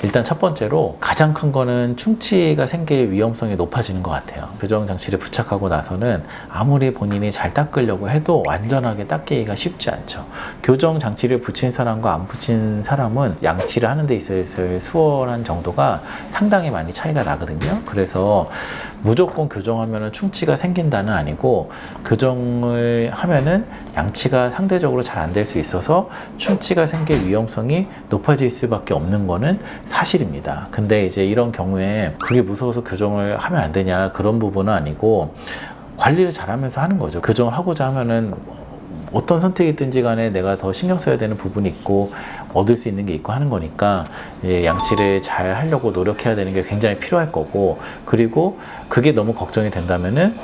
일단 첫 번째로 가장 큰 거는 충치가 생길 위험성이 높아지는 것 같아요. 교정 장치를 부착하고 나서는 아무리 본인이 잘 닦으려고 해도 완전하게 닦기가 쉽지 않죠. 교정 장치를 붙인 사람과 안 붙인 사람은 양치를 하는 데 있어서의 수월한 정도가 상당히 많이 차이가 나거든요. 그래서 무조건 교정하면 충치가 생긴다는 아니고, 교정을 하면은 양치가 상대적으로 잘 안 될 수 있어서 충치가 생길 위험성이 높아질 수밖에 없는 거는 사실입니다. 근데 이제 이런 경우에 그게 무서워서 교정을 하면 안 되냐, 그런 부분은 아니고, 관리를 잘하면서 하는 거죠. 교정을 하고자 하면은 어떤 선택이든지 간에 내가 더 신경 써야 되는 부분이 있고 얻을 수 있는 게 있고 하는 거니까, 양치를 잘 하려고 노력해야 되는 게 굉장히 필요할 거고, 그리고 그게 너무 걱정이 된다면은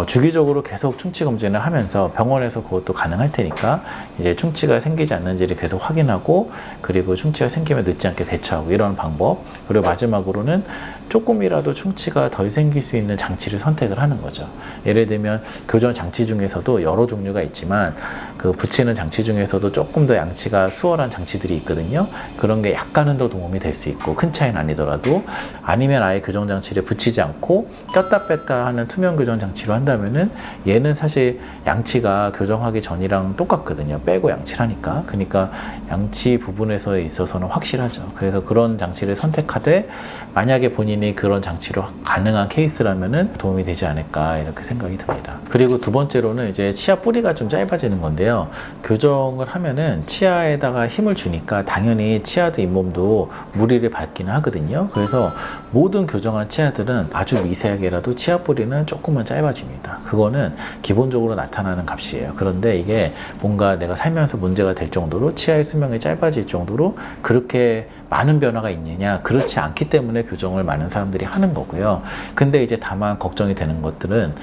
주기적으로 계속 충치 검진을 하면서 병원에서 그것도 가능할 테니까 이제 충치가 생기지 않는지를 계속 확인하고, 그리고 충치가 생기면 늦지 않게 대처하고, 이런 방법. 그리고 마지막으로는 조금이라도 충치가 덜 생길 수 있는 장치를 선택을 하는 거죠. 예를 들면 교정 장치 중에서도 여러 종류가 있지만, 그 붙이는 장치 중에서도 조금 더 양치가 수월한 장치들이 있거든요. 그런 게 약간은 더 도움이 될 수 있고, 큰 차이는 아니더라도. 아니면 아예 교정 장치를 붙이지 않고 꼈다 뺐다 하는 투명 교정 장치로 한다면은, 얘는 사실 양치가 교정하기 전이랑 똑같거든요. 빼고 양치를 하니까. 그러니까 양치 부분에서 있어서는 확실하죠. 그래서 그런 장치를 선택하되, 만약에 본인이 그런 장치로 가능한 케이스라면은 도움이 되지 않을까, 이렇게 생각이 듭니다. 그리고 두 번째로는 이제 치아 뿌리가 좀 짧아지는 건데요. 교정을 하면은 치아에다가 힘을 주니까 당연히 치아도 잇몸도 무리를 받기는 하거든요. 그래서 모든 교정한 치아들은 아주 미세하게라도 치아 뿌리는 조금은 짧아집니다. 그거는 기본적으로 나타나는 값이에요. 그런데 이게 뭔가 내가 살면서 문제가 될 정도로, 치아의 수명이 짧아질 정도로 그렇게 많은 변화가 있느냐, 그렇지 않기 때문에 교정을 많은 사람들이 하는 거고요. 근데 이제 다만 걱정이 되는 것들은,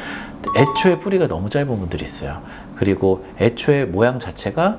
애초에 뿌리가 너무 짧은 분들이 있어요. 그리고 애초에 모양 자체가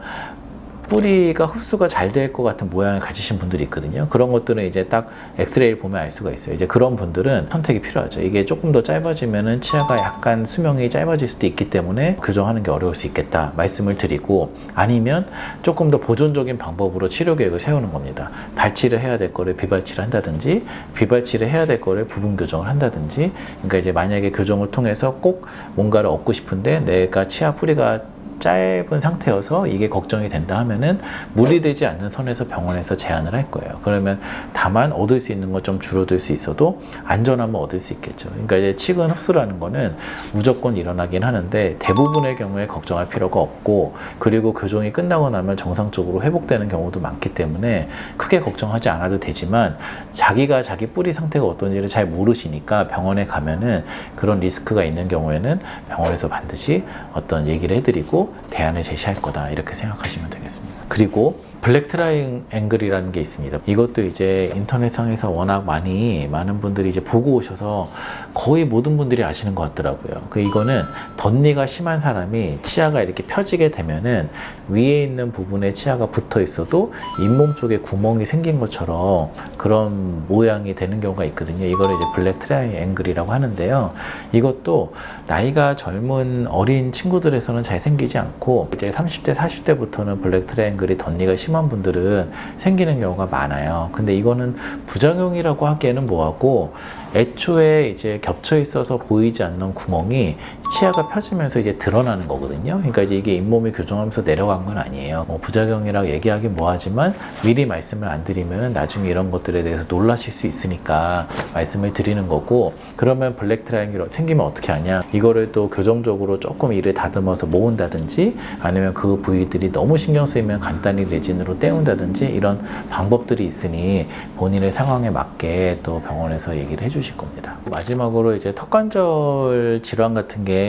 뿌리가 흡수가 잘 될 것 같은 모양을 가지신 분들이 있거든요. 그런 것들은 이제 딱 엑스레이를 보면 알 수가 있어요. 이제 그런 분들은 선택이 필요하죠. 이게 조금 더 짧아지면은 치아가 약간 수명이 짧아질 수도 있기 때문에 교정하는 게 어려울 수 있겠다 말씀을 드리고, 아니면 조금 더 보존적인 방법으로 치료 계획을 세우는 겁니다. 발치를 해야 될 거를 비발치를 한다든지, 비발치를 해야 될 거를 부분 교정을 한다든지. 그러니까 이제 만약에 교정을 통해서 꼭 뭔가를 얻고 싶은데 내가 치아 뿌리가 짧은 상태여서 이게 걱정이 된다 하면은 무리되지 않는 선에서 병원에서 제한을 할 거예요. 그러면 다만 얻을 수 있는 건 좀 줄어들 수 있어도 안전함은 얻을 수 있겠죠. 그러니까 이제 치근 흡수라는 거는 무조건 일어나긴 하는데, 대부분의 경우에 걱정할 필요가 없고, 그리고 교정이 끝나고 나면 정상적으로 회복되는 경우도 많기 때문에 크게 걱정하지 않아도 되지만, 자기가 자기 뿌리 상태가 어떤지를 잘 모르시니까 병원에 가면은 그런 리스크가 있는 경우에는 병원에서 반드시 어떤 얘기를 해드리고 대안을 제시할 거다, 이렇게 생각하시면 되겠습니다. 그리고 블랙 트라이앵글이라는 게 있습니다. 이것도 이제 인터넷상에서 워낙 많은 분들이 이제 보고 오셔서 거의 모든 분들이 아시는 것 같더라고요. 이거는 덧니가 심한 사람이 치아가 이렇게 펴지게 되면은 위에 있는 부분에 치아가 붙어 있어도 잇몸 쪽에 구멍이 생긴 것처럼 그런 모양이 되는 경우가 있거든요. 이거를 이제 블랙 트라이앵글이라고 하는데요. 이것도 나이가 젊은 어린 친구들에서는 잘 생기지 않고, 이제 30대, 40대부터는 블랙 트라이앵글이 덧니가 심한 분들은 생기는 경우가 많아요. 근데 이거는 부작용이라고 하기에는 뭐하고, 애초에 이제 겹쳐 있어서 보이지 않는 구멍이 치아가 펴지면서 이제 드러나는 거거든요. 그러니까 이제 이게 잇몸이 교정하면서 내려간 건 아니에요. 부작용이라고 얘기하긴 뭐하지만 미리 말씀을 안 드리면 나중에 이런 것들에 대해서 놀라실 수 있으니까 말씀을 드리는 거고, 그러면 블랙 트라이앵글 생기면 어떻게 하냐, 이거를 또 교정적으로 조금 이를 다듬어서 모은다든지, 아니면 그 부위들이 너무 신경 쓰이면 간단히 레진으로 떼운다든지, 이런 방법들이 있으니 본인의 상황에 맞게 또 병원에서 얘기를 해주실 겁니다. 마지막으로 이제 턱관절 질환 같은 게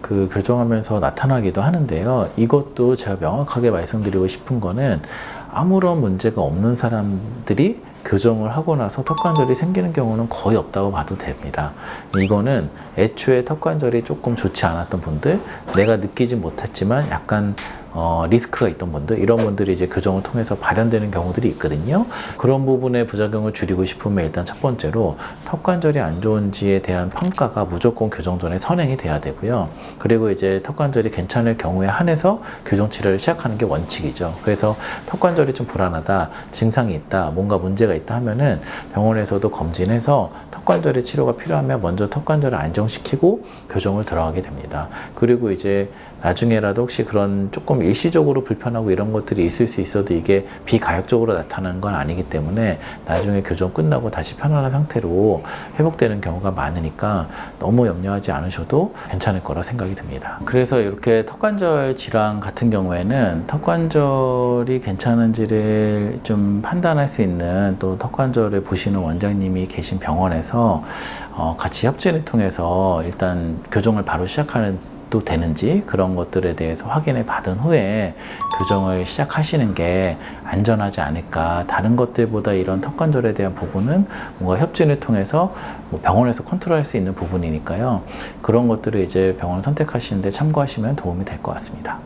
그 교정하면서 나타나기도 하는데요. 이것도 제가 명확하게 말씀드리고 싶은 거는, 아무런 문제가 없는 사람들이 교정을 하고 나서 턱관절이 생기는 경우는 거의 없다고 봐도 됩니다. 이거는 애초에 턱관절이 조금 좋지 않았던 분들, 내가 느끼지 못했지만 약간 리스크가 있던 분들, 이런 분들이 이제 교정을 통해서 발현되는 경우들이 있거든요. 그런 부분의 부작용을 줄이고 싶으면 일단 첫 번째로 턱 관절이 안 좋은지에 대한 평가가 무조건 교정 전에 선행이 돼야 되고요. 그리고 이제 턱 관절이 괜찮을 경우에 한해서 교정 치료를 시작하는 게 원칙이죠. 그래서 턱 관절이 좀 불안하다, 증상이 있다, 뭔가 문제가 있다 하면은 병원에서도 검진해서 턱 관절의 치료가 필요하면 먼저 턱 관절을 안정시키고 교정을 들어가게 됩니다. 그리고 이제 나중에라도 혹시 그런 조금 일시적으로 불편하고 이런 것들이 있을 수 있어도 이게 비가역적으로 나타나는 건 아니기 때문에 나중에 교정 끝나고 다시 편안한 상태로 회복되는 경우가 많으니까 너무 염려하지 않으셔도 괜찮을 거라 생각이 듭니다. 그래서 이렇게 턱관절 질환 같은 경우에는 턱관절이 괜찮은지를 좀 판단할 수 있는 또 턱관절을 보시는 원장님이 계신 병원에서 같이 협진을 통해서 일단 교정을 바로 시작하는 또 되는지 그런 것들에 대해서 확인을 받은 후에 교정을 시작하시는 게 안전하지 않을까. 다른 것들보다 이런 턱관절에 대한 부분은 뭔가 협진을 통해서 뭐 병원에서 컨트롤할 수 있는 부분이니까요. 그런 것들을 이제 병원 선택하시는데 참고하시면 도움이 될 것 같습니다.